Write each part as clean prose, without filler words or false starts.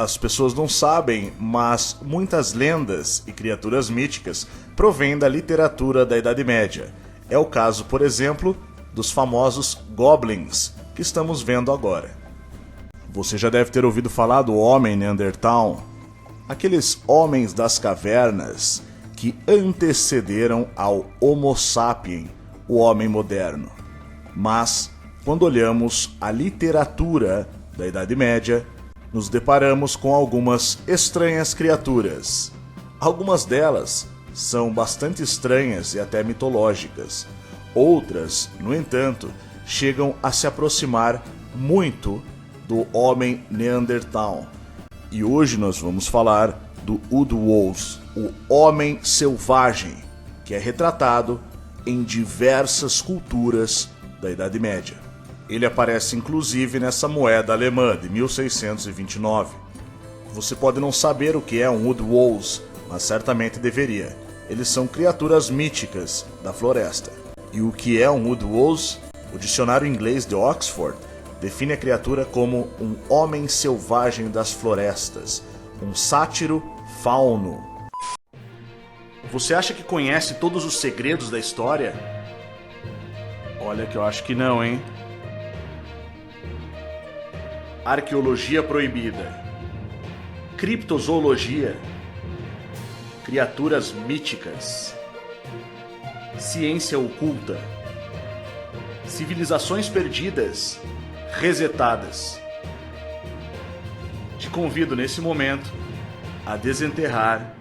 As pessoas não sabem, mas muitas lendas e criaturas míticas provêm da literatura da Idade Média. É o caso, por exemplo, dos famosos goblins, que estamos vendo agora. Você já deve ter ouvido falar do homem Neandertal, aqueles homens das cavernas que antecederam ao Homo sapiens, o homem moderno. Mas, quando olhamos a literatura da Idade Média, nos deparamos com algumas estranhas criaturas. Algumas delas são bastante estranhas e até mitológicas. Outras, no entanto, chegam a se aproximar muito do homem Neandertal. E hoje nós vamos falar do Wood Wolves, o homem selvagem, que é retratado em diversas culturas da Idade Média. Ele aparece inclusive nessa moeda alemã de 1629. Você pode não saber o que é um Wood Wolves, mas certamente deveria. Eles são criaturas míticas da floresta. E o que é um Wood Wolves? O dicionário inglês de Oxford define a criatura como um homem selvagem das florestas, um sátiro fauno. Você acha que conhece todos os segredos da história? Olha que eu acho que não, hein? Arqueologia proibida, criptozoologia, criaturas míticas, ciência oculta, civilizações perdidas, resetadas. Te convido nesse momento a desenterrar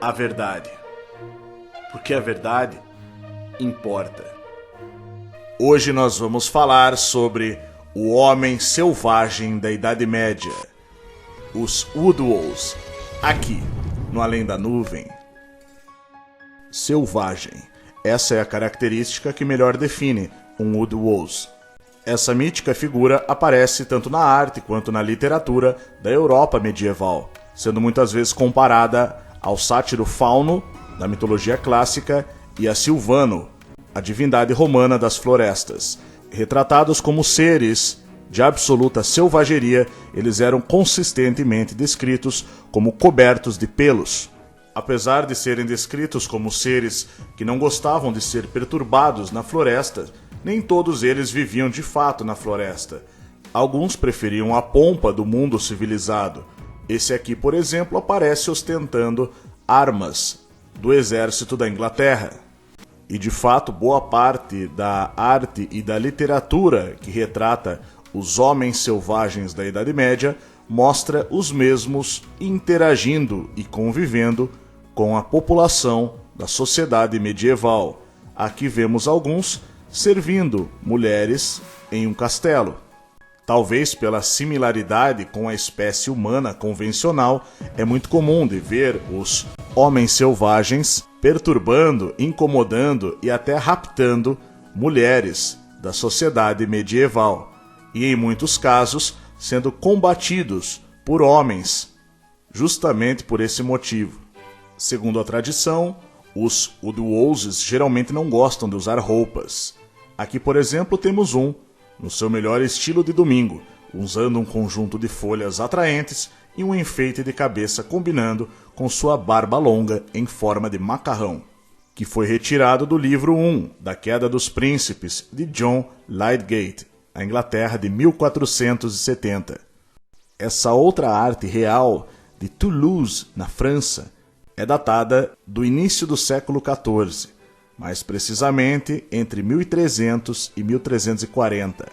a verdade, porque a verdade importa. Hoje nós vamos falar sobre o homem selvagem da Idade Média, os Wood Wolves, aqui no Além da Nuvem. Selvagem, essa é a característica que melhor define um Wood Wolves. Essa mítica figura aparece tanto na arte quanto na literatura da Europa medieval, sendo muitas vezes comparada ao sátiro fauno da mitologia clássica e a Silvano, a divindade romana das florestas. Retratados como seres de absoluta selvageria, eles eram consistentemente descritos como cobertos de pelos. Apesar de serem descritos como seres que não gostavam de ser perturbados na floresta, nem todos eles viviam de fato na floresta. Alguns preferiam a pompa do mundo civilizado. Esse aqui, por exemplo, aparece ostentando armas do exército da Inglaterra. E de fato, boa parte da arte e da literatura que retrata os homens selvagens da Idade Média mostra os mesmos interagindo e convivendo com a população da sociedade medieval. Aqui vemos alguns servindo mulheres em um castelo. Talvez pela similaridade com a espécie humana convencional, é muito comum de ver os homens selvagens perturbando, incomodando e até raptando mulheres da sociedade medieval, e em muitos casos sendo combatidos por homens, justamente por esse motivo. Segundo a tradição, os Wood Wolves geralmente não gostam de usar roupas. Aqui, por exemplo, temos um, no seu melhor estilo de domingo, usando um conjunto de folhas atraentes e um enfeite de cabeça combinando com sua barba longa em forma de macarrão, que foi retirado do livro 1 da Queda dos Príncipes, de John Lydgate, a Inglaterra de 1470. Essa outra arte real de Toulouse, na França, é datada do início do século XIV, mais precisamente entre 1300 e 1340.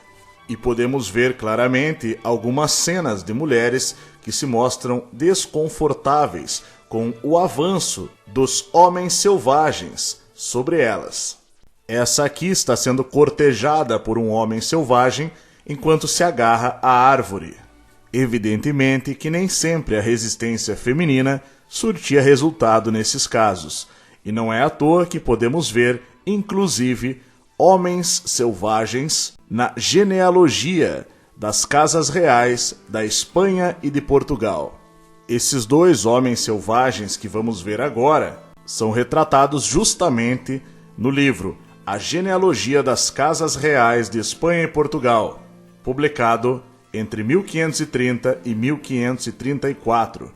E podemos ver claramente algumas cenas de mulheres que se mostram desconfortáveis com o avanço dos homens selvagens sobre elas. Essa aqui está sendo cortejada por um homem selvagem enquanto se agarra à árvore. Evidentemente que nem sempre a resistência feminina surtia resultado nesses casos, e não é à toa que podemos ver, inclusive, homens selvagens na genealogia das casas reais da Espanha e de Portugal. Esses dois homens selvagens que vamos ver agora são retratados justamente no livro A Genealogia das Casas Reais de Espanha e Portugal, publicado entre 1530 e 1534,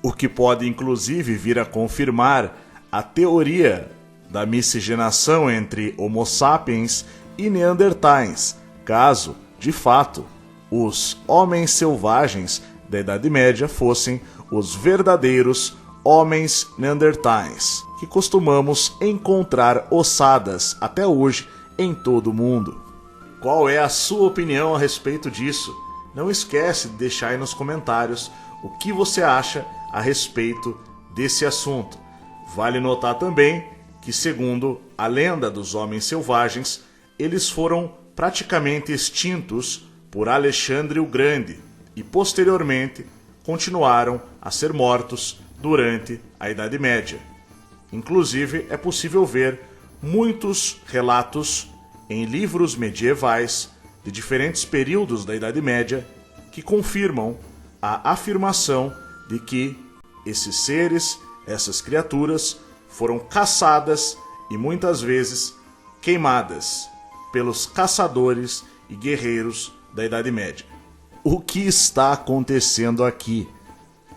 o que pode inclusive vir a confirmar a teoria da miscigenação entre Homo sapiens e Neandertais, caso, de fato, os homens selvagens da Idade Média fossem os verdadeiros homens neandertais, que costumamos encontrar ossadas até hoje em todo o mundo. Qual é a sua opinião a respeito disso? Não esquece de deixar aí nos comentários o que você acha a respeito desse assunto. Vale notar também que, segundo a lenda dos homens selvagens, eles foram praticamente extintos por Alexandre o Grande e posteriormente continuaram a ser mortos durante a Idade Média. Inclusive, é possível ver muitos relatos em livros medievais de diferentes períodos da Idade Média que confirmam a afirmação de que esses seres, essas criaturas, foram caçadas e muitas vezes queimadas pelos caçadores e guerreiros da Idade Média. O que está acontecendo aqui?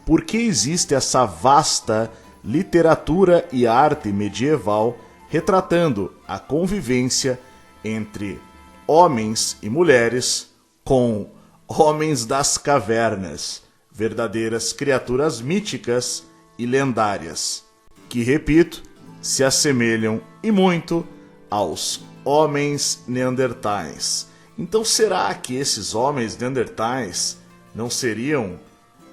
Por que existe essa vasta literatura e arte medieval retratando a convivência entre homens e mulheres com homens das cavernas, verdadeiras criaturas míticas e lendárias, que, repito, se assemelham e muito aos homens neandertais? Então, será que esses homens neandertais não seriam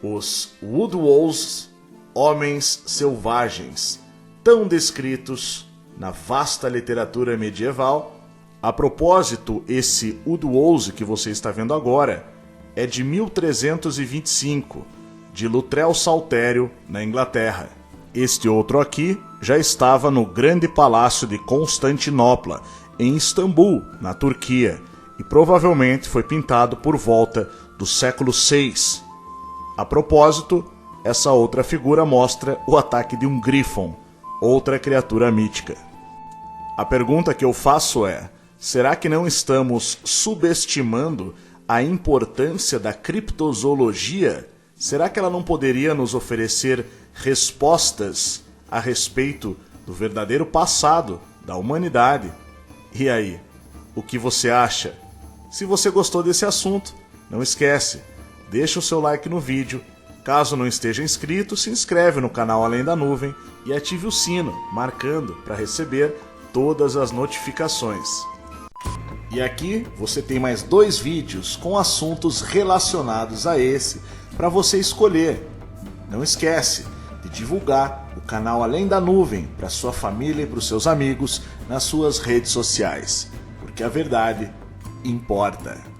os Wood Wolves, homens selvagens, tão descritos na vasta literatura medieval? A propósito, esse Wood Wolves que você está vendo agora é de 1325, de Loutrell Saltério, na Inglaterra. Este outro aqui já estava no Grande Palácio de Constantinopla, em Istambul, na Turquia, e provavelmente foi pintado por volta do século VI. A propósito, essa outra figura mostra o ataque de um Griffon, outra criatura mítica. A pergunta que eu faço é: será que não estamos subestimando a importância da criptozoologia? Será que ela não poderia nos oferecer respostas a respeito do verdadeiro passado da humanidade? E aí, o que você acha? Se você gostou desse assunto, não esquece, deixa o seu like no vídeo. Caso não esteja inscrito, se inscreve no canal Além da Nuvem e ative o sino, marcando para receber todas as notificações. E aqui você tem mais 2 vídeos com assuntos relacionados a esse para você escolher. Não esquece de divulgar o canal Além da Nuvem para sua família e para os seus amigos nas suas redes sociais, porque a verdade importa.